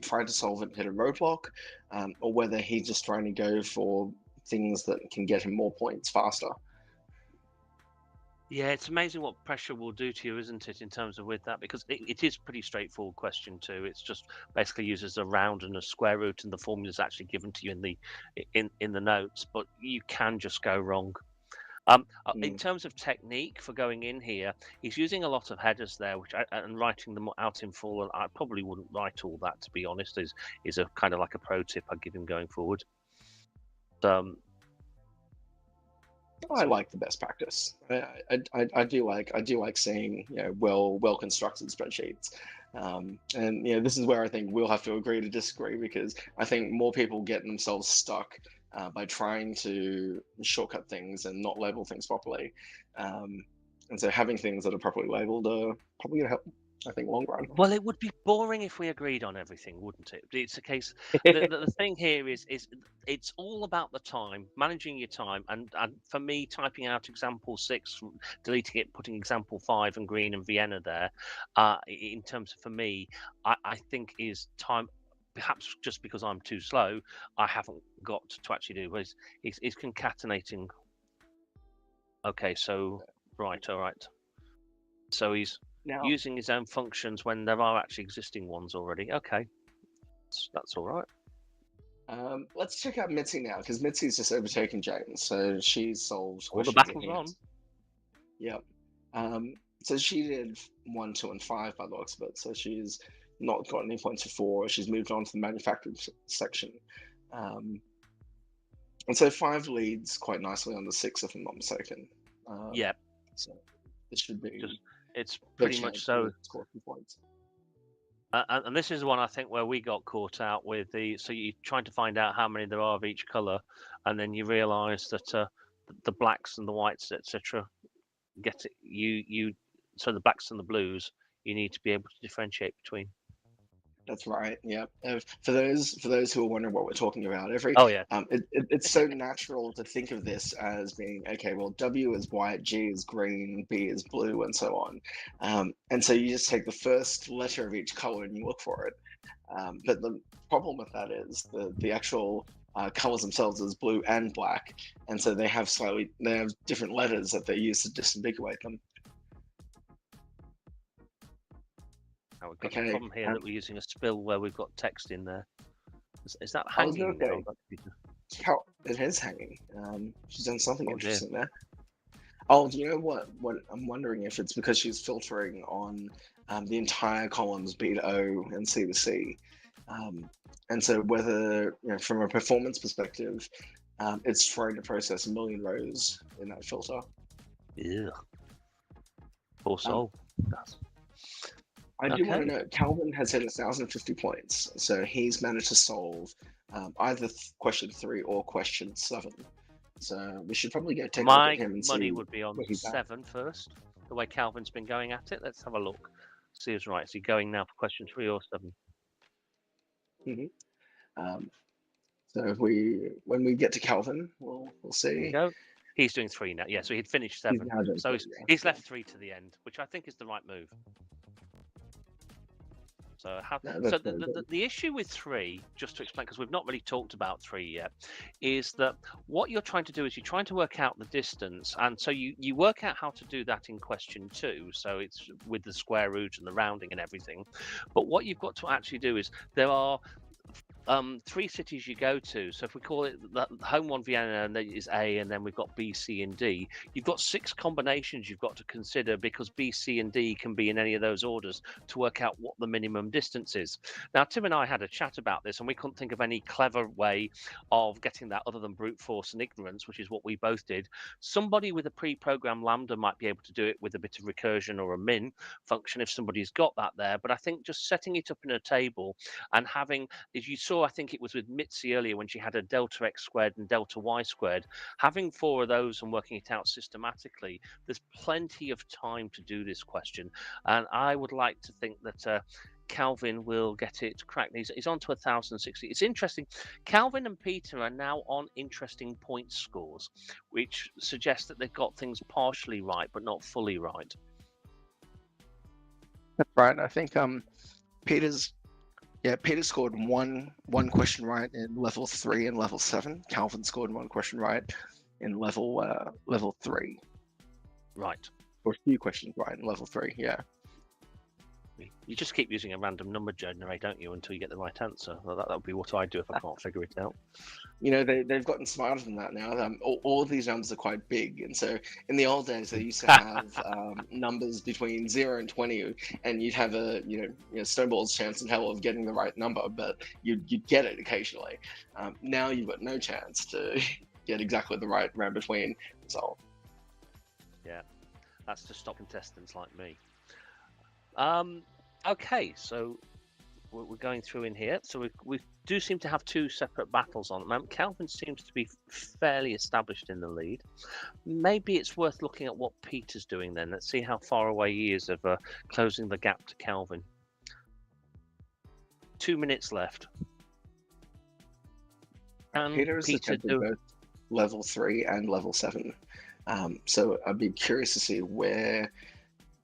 tried to solve it and hit a roadblock, or whether he's just trying to go for things that can get him more points faster. Yeah, it's amazing what pressure will do to you, isn't it, in terms of with that? Because it is pretty straightforward question 2. It's just basically uses a round and a square root, and the formula is actually given to you in the notes, but you can just go wrong. In terms of technique for going in here, he's using a lot of headers there, and writing them out in full. And I probably wouldn't write all that, to be honest. Is a kind of like a pro tip I'd give him going forward. I like the best practice. I do like seeing well constructed spreadsheets. And this is where I think we'll have to agree to disagree, because I think more people get themselves stuck by trying to shortcut things and not label things properly. And so having things that are properly labeled are probably going to help, I think, long run. Well, it would be boring if we agreed on everything, wouldn't it? It's a case. The thing here is it's all about the time, managing your time, and for me, typing out example 6, deleting it, putting example 5 and green and Vienna there. In terms of, for me, I think is time. Perhaps just because I'm too slow, I haven't got to actually do. He's concatenating. Okay, so right, all right. So he's using his own functions when there are actually existing ones already. Okay, that's all right. Let's check out Mitzi now, because Mitzi's just overtaken James, so she's solved. All the battle's on. Yep. So she did 1, 2, and 5 by the looks of it. So she's not got any points for 4. She's moved on to the manufacturing section. And so 5 leads quite nicely on the 6, if I'm not mistaken. Yeah. So it should be. It's pretty much so. Score 2 points. And this is the one I think where we got caught out with so you're trying to find out how many there are of each colour, and then you realise that the blacks and the whites, etc., get it. So the blacks and the blues, you need to be able to differentiate between. That's right. Yeah. For those who are wondering what we're talking about, it's so natural to think of this as being okay. Well, W is white, G is green, B is blue, and so on. And so you just take the first letter of each color and you look for it. But the problem with that is the actual colors themselves is blue and black, and so they have different letters that they use to disambiguate them. Now we've got a problem here that we're using a spill where we've got text in there. Is that hanging? It is hanging. She's done something interesting there. Oh, do you know what? What I'm wondering if it's because she's filtering on the entire columns B to O and C to C, and so whether from a performance perspective, it's trying to process 1 million rows in that filter. Yeah. Poor soul. I do want to know, Calvin has hit 1,050 points, so he's managed to solve either question 3 or question 7. So we should probably go take a look at him and see. My money would be on 7 first, the way Calvin's been going at it. Let's have a look. See who's right. Is he going now for question 3 or 7? So when we get to Calvin, we'll see. There you go. He's doing 3 now. Yeah, so he'd finished 7. So he's left 3 to the end, which I think is the right move. So, the issue with 3, just to explain, because we've not really talked about 3 yet, is that what you're trying to do is you're trying to work out the distance, and so you work out how to do that in question 2. So it's with the square root and the rounding and everything. But what you've got to actually do is there are three cities you go to. So if we call it the home one, Vienna, and then is A, and then we've got B, C, and D. You've got 6 combinations you've got to consider because B, C, and D can be in any of those orders to work out what the minimum distance is. Now, Tim and I had a chat about this, and we couldn't think of any clever way of getting that other than brute force and ignorance, which is what we both did. Somebody with a pre-programmed lambda might be able to do it with a bit of recursion or a min function if somebody's got that there. But I think just setting it up in a table and having, as you saw, I think it was with Mitzi earlier when she had a delta x squared and delta y squared, having 4 of those and working it out systematically, there's plenty of time to do this question. And I would like to think that Calvin will get it cracked. He's on to 1,060. It's interesting. Calvin and Peter are now on interesting point scores, which suggests that they've got things partially right, but not fully right. That's right. I think Peter's scored one question right in level 3 and level 7. Calvin scored 1 question right in level 3. Right. Or a few questions right in level 3. Yeah. You just keep using a random number generator, don't you, until you get the right answer. Well, that would be what I do if I can't figure it out. You know, they've gotten smarter than that now. All of these numbers are quite big. And so in the old days, they used to have numbers between 0 and 20, and you'd have a, snowball's chance in hell of getting the right number, but you'd get it occasionally. Now you've got no chance to get exactly the right round between result. Yeah, that's to stop contestants like me. Okay, so we're going through in here. So we do seem to have 2 separate battles on at the moment. Calvin seems to be fairly established in the lead. Maybe it's worth looking at what Peter's doing then. Let's see how far away he is of closing the gap to Calvin. 2 minutes left. And Peter's attempted both level 3 and level 7. So I'd be curious to see where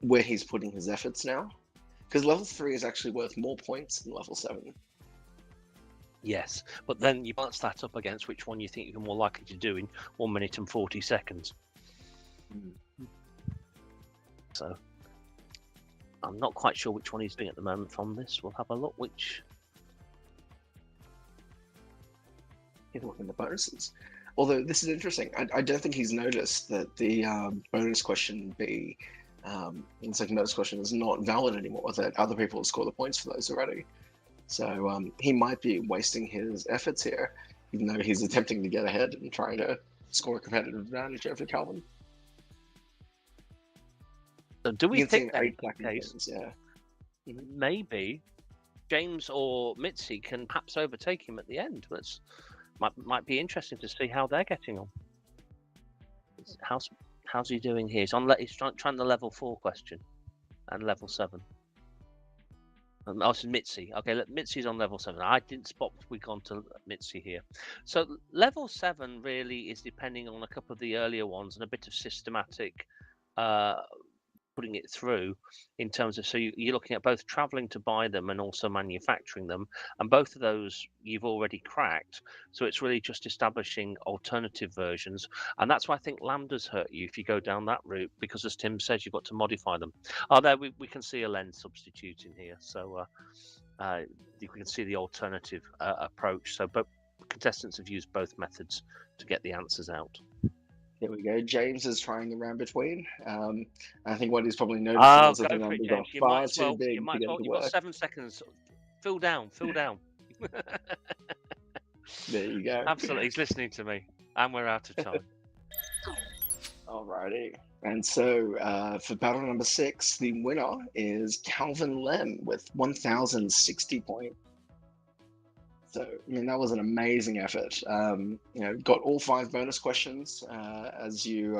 he's putting his efforts now, because level 3 is actually worth more points than level 7. Yes, but then you balance that up against which one you think you're more likely to do in 1 minute and 40 seconds. So I'm not quite sure which one he's doing at the moment from this. We'll have a look which. He's looking at the bonuses. Although this is interesting, I don't think he's noticed that the bonus question B, the second bonus question, is not valid anymore, that other people have scored the points for those already. So he might be wasting his efforts here, even though he's attempting to get ahead and trying to score a competitive advantage over Calvin. So do we think that in that case, yeah, maybe James or Mitzi can perhaps overtake him at the end? That's might be interesting to see how they're getting on. How's he doing here? He's trying the level 4 question and level 7. Oh, it's Mitzi. Okay, Mitzi's on level 7. I didn't spot we gone to Mitzi here. So level 7 really is depending on a couple of the earlier ones and a bit of systematic putting it through in terms of, so you're looking at both traveling to buy them and also manufacturing them, and both of those you've already cracked. So it's really just establishing alternative versions, and that's why I think lambdas hurt you if you go down that route, because as Tim says, you've got to modify them. Oh, there we can see a lens substitute in here, so you can see the alternative approach. So both contestants have used both methods to get the answers out. Here we go. James is trying the round between. I think what he's probably noticing is that the numbers are far too big to get to work. You've got 7 seconds. Fill down. There you go. Absolutely. He's listening to me. And we're out of time. Alrighty. And so for battle number 6, the winner is Calvin Lem with 1,060 points. So, I mean, that was an amazing effort. Got all 5 bonus questions as you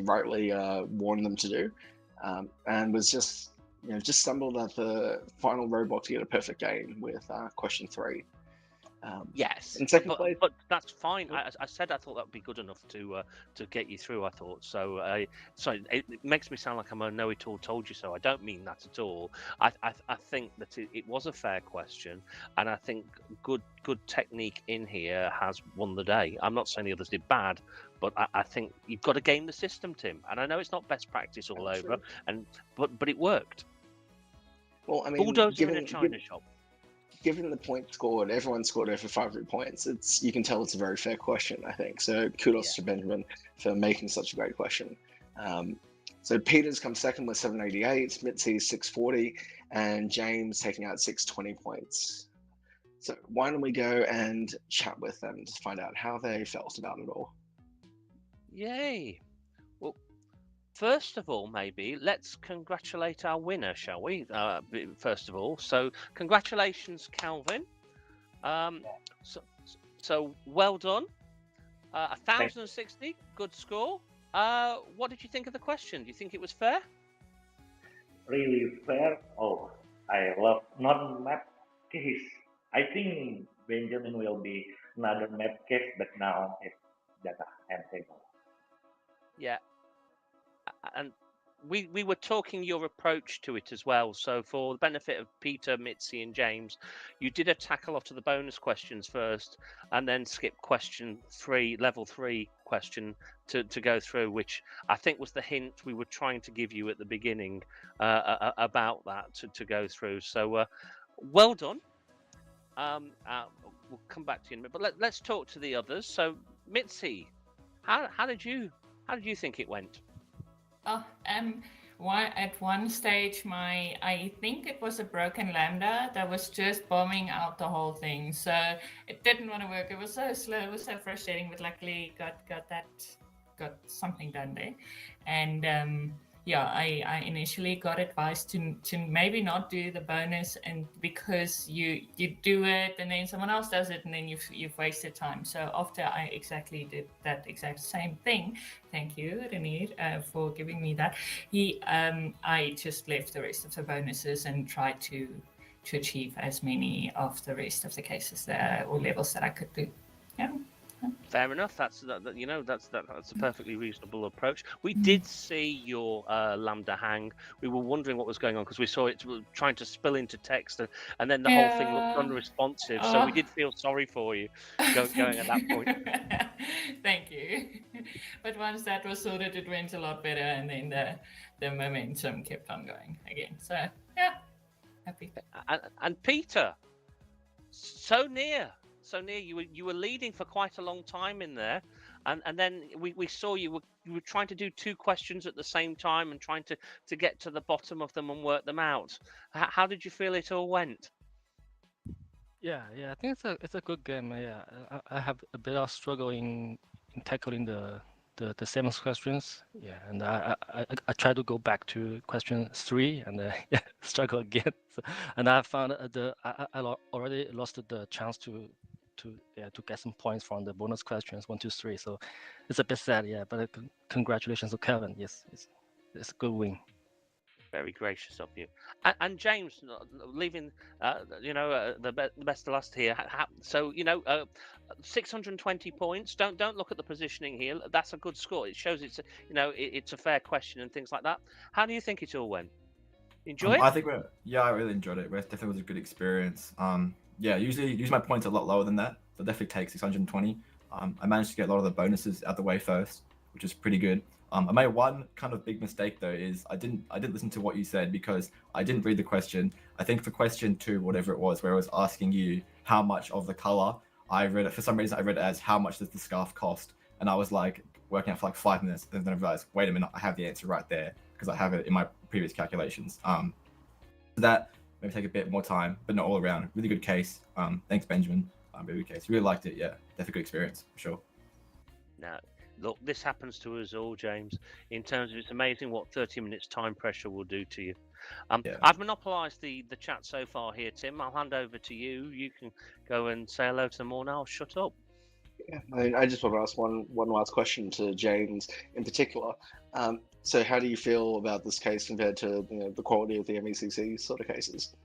rightly warned them to do, and was just stumbled at the final roadblock to get a perfect game with question 3. Yes, in second place, but that's fine. I said I thought that would be good enough to get you through. I thought so. Sorry, it makes me sound like I'm a know-it-all, told you so. I don't mean that at all. I think that it was a fair question, and I think good technique in here has won the day. I'm not saying the others did bad, but I think you've got to game the system, Tim. And I know it's not best practice all over, but it worked. Well, I mean, bulldozer in a china shop. given the point scored, everyone scored over 500 points. You can tell it's a very fair question, I think. So kudos to Benjamin for making such a great question. So Peters comes second with 788, Mitzi 640, and James taking out 620 points. So why don't we go and chat with them to find out how they felt about it all. Yay. Well, first of all, maybe let's congratulate our winner, shall we? First of all, so congratulations, Calvin. So well done. 1,060, good score. What did you think of the question? Do you think it was fair? Really fair. Oh, I love non-map case. I think Benjamin will be another map case, but now it's data and table. Yeah. And we were talking your approach to it as well. So for the benefit of Peter, Mitzi, and James, you did attack a lot of the bonus questions first, and then skip question 3, level 3 question to go through, which I think was the hint we were trying to give you at the beginning about that to go through. So well done. We'll come back to you in a minute, but let's talk to the others. So Mitzi, how did you think it went? At one stage, I think it was a broken lambda that was just bombing out the whole thing. So it didn't want to work. It was so slow. It was so frustrating. But luckily, got something done there. And I initially got advice to maybe not do the bonus, and because you do it and then someone else does it and then you've wasted time. So after I exactly did that exact same thing, thank you, Renier, for giving me that. I just left the rest of the bonuses and tried to achieve as many of the rest of the cases or levels that I could do. Yeah. Fair enough. That's a perfectly reasonable approach. We did see your lambda hang. We were wondering what was going on because we saw it trying to spill into text, and then the whole thing looked unresponsive. So we did feel sorry for you going at that point. Thank you. But once that was sorted, it went a lot better, and then the momentum kept on going again. So yeah, happy. And Peter, so near. You were leading for quite a long time in there, and then we saw you were trying to do 2 questions at the same time and trying to get to the bottom of them and work them out. How did you feel it all went? Yeah, I think it's a good game. Yeah, I have a bit of struggle in tackling the 7 questions. Yeah, and I try to go back to question 3 and struggle again. And I found I already lost the chance to get some points from the bonus questions 1, 2, 3. So it's a bit sad, yeah. But congratulations to Kevin. Yes, it's a good win. Very gracious of you. And James, leaving the best of last here. So 620 points. Don't look at the positioning here. That's a good score. It shows it's a fair question and things like that. How do you think it all went? Enjoy it? I think I really enjoyed it. It definitely was a good experience. Usually my points are a lot lower than that. So definitely take 620. I managed to get a lot of the bonuses out the way first, which is pretty good. I made one kind of big mistake though, is I didn't listen to what you said because I didn't read the question. I think for question 2, whatever it was, where I was asking you how much of the color, I read it, for some reason I read it as how much does the scarf cost? And I was like working out for like 5 minutes, and then I realized, wait a minute, I have the answer right there because I have it in my previous calculations. So that maybe take a bit more time, but not all around. Really good case. Thanks, Benjamin. Really good case. Really liked it. Yeah, definitely good experience for sure. Now, look, this happens to us all, James. In terms of, it's amazing what 30 minutes time pressure will do to you. I've monopolised the chat so far here, Tim. I'll hand over to you. You can go and say hello to them all now. Shut up. Yeah, I just want to ask one last question to James in particular. So how do you feel about this case compared to the quality of the MECC sort of cases?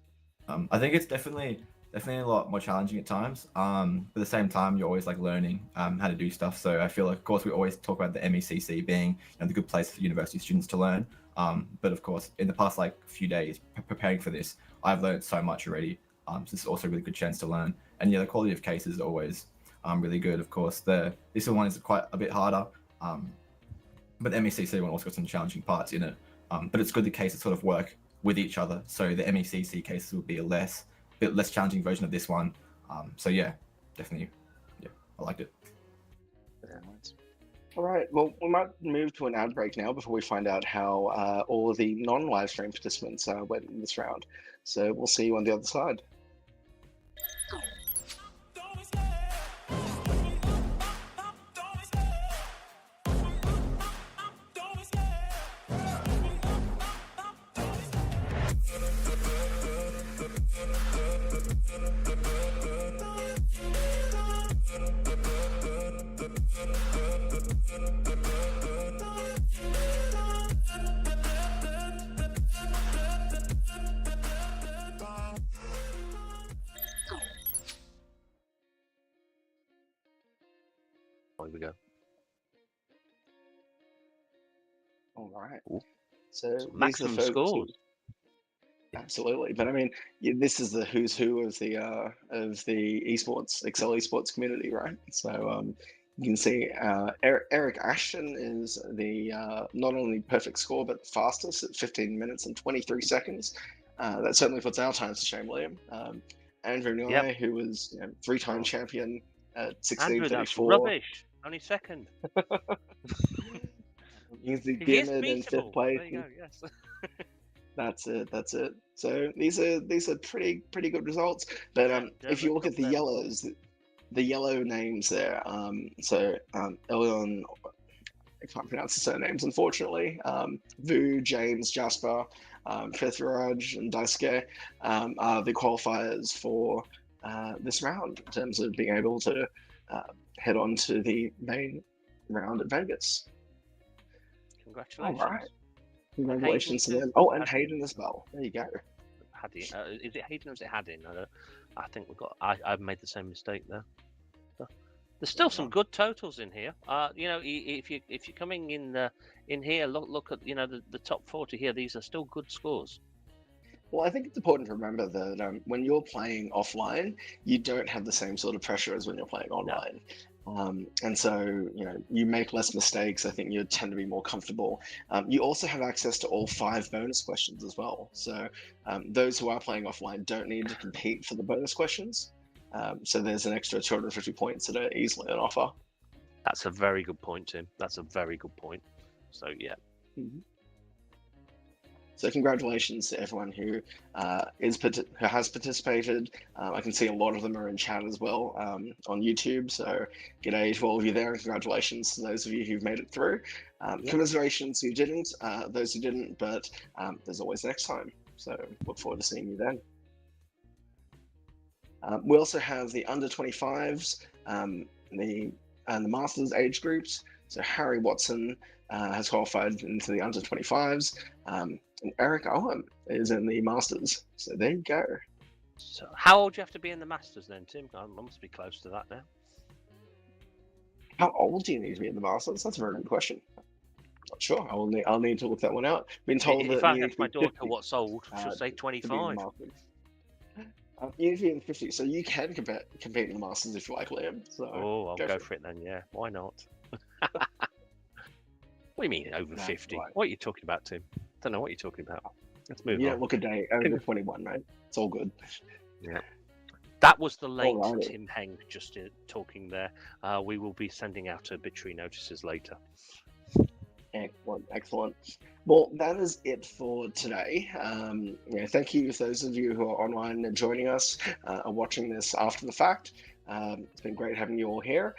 I think it's definitely a lot more challenging at times. But at the same time, you're always like learning how to do stuff. So I feel like, of course, we always talk about the MECC being the good place for university students to learn. But of course, in the past few days preparing for this, I've learned so much already. So this is also a really good chance to learn. And the quality of cases is always really good. Of course, this one is quite a bit harder. But the MECC one also got some challenging parts in it. But it's good the cases sort of work with each other. So the MECC cases will be a bit bit less challenging version of this one. So yeah, definitely, yeah, I liked it. All right, well, we might move to an ad break now before we find out how all of the non-live stream participants went in this round. So we'll see you on the other side. Here we go. All right. So these are the Maximum folks scores. Absolutely, but I mean, this is the who's who of the esports, Excel esports community, right? So you can see Eric Ashton is the not only perfect score but the fastest at 15 minutes and 23 seconds. That certainly puts our times to shame, Liam. Andrew Nye, who was three-time champion at 16:34. Andrew, that's rubbish. Only second. You can see He is Diarmid in fifth beatable. place. There you go. Yes. That's it. So these are pretty good results. But if you look at the yellows, the yellow names there, Elion, I can't pronounce the surnames unfortunately. Vu, James, Jasper, Prithviraj, and Daisuke are the qualifiers for this round in terms of being able to head on to the main round at Vegas. Congratulations. All right. Congratulations to them. Oh, and Hayden as well. There you go. Hadin. Is it Hayden or is it Hadin? I think we've got. I've made the same mistake there. There's still some good totals in here. You know, if you're coming in here, look at the top 40 here. These are still good scores. Well, I think it's important to remember that when you're playing offline, you don't have the same sort of pressure as when you're playing online. And so, you make less mistakes. I think you tend to be more comfortable. You also have access to all 5 bonus questions as well. So those who are playing offline don't need to compete for the bonus questions. So there's an extra 250 points that are easily on offer. That's a very good point, Tim. That's a very good point. So, yeah. Mm-hmm. So congratulations to everyone who has participated. I can see a lot of them are in chat as well on YouTube. So g'day to all of you there, and congratulations to those of you who've made it through. Commiserations who didn't, those who didn't, but there's always next time. So look forward to seeing you then. We also have the under 25s, and the Masters age groups. So Harry Watson has qualified into the under 25s. And Eric Owen is in the Masters. So there you go. So how old do you have to be in the Masters then, Tim? I must be close to that now. How old do you need to be in the Masters? That's a very good question. Not sure. I'll need to look that one out. Been told if that I ask my daughter what's old, she'll say to 25. You need to be in the 50s, so you can compete in the Masters if you like, Liam. So I'll go for it then. Yeah, why not? What do you mean over 50? Right. What are you talking about, Tim? Don't know what you're talking about. Let's move on. You don't look a day over 21, right? It's all good. Yeah. That was the late Alrighty. Tim Heng just talking there. We will be sending out obituary notices later. Excellent. Well, that is it for today. Thank you to those of you who are online and joining us, are watching this after the fact. It's been great having you all here.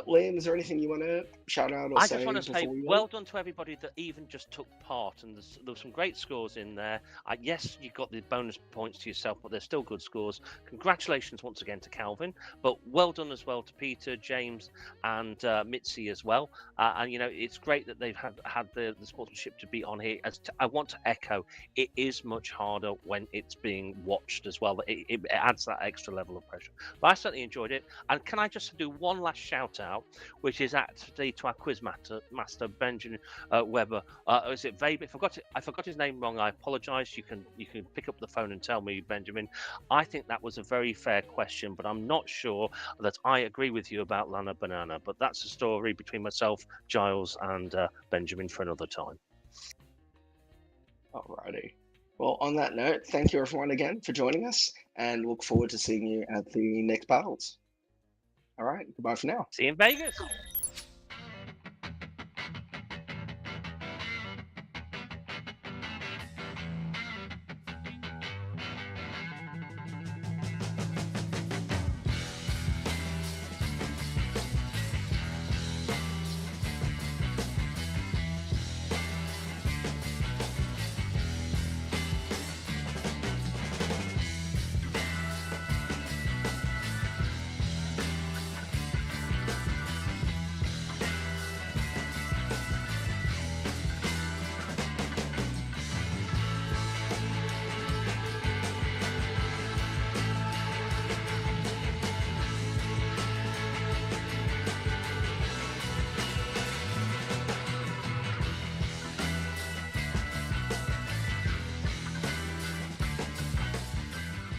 Liam, is there anything you want to shout out or I say? just want to say we well done to everybody that even just took part, and there were some great scores in there. Yes, you got the bonus points to yourself, but they're still good scores. Congratulations once again to Calvin, but well done as well to Peter, James, and Mitzi as well. And it's great that they've had the sportsmanship to be on here. I want to echo, it is much harder when it's being watched as well. It adds that extra level of pressure. But I certainly enjoyed it. And can I just do one last shout out, which is actually to our quiz master Benjamin Weber. Is it Weber? I forgot his name wrong. I apologise. You can pick up the phone and tell me, Benjamin. I think that was a very fair question, but I'm not sure that I agree with you about Lana Banana. But that's a story between myself, Giles, and Benjamin for another time. Alrighty. Well, on that note, thank you everyone again for joining us, and look forward to seeing you at the next battles. All right, goodbye for now. See you in Vegas.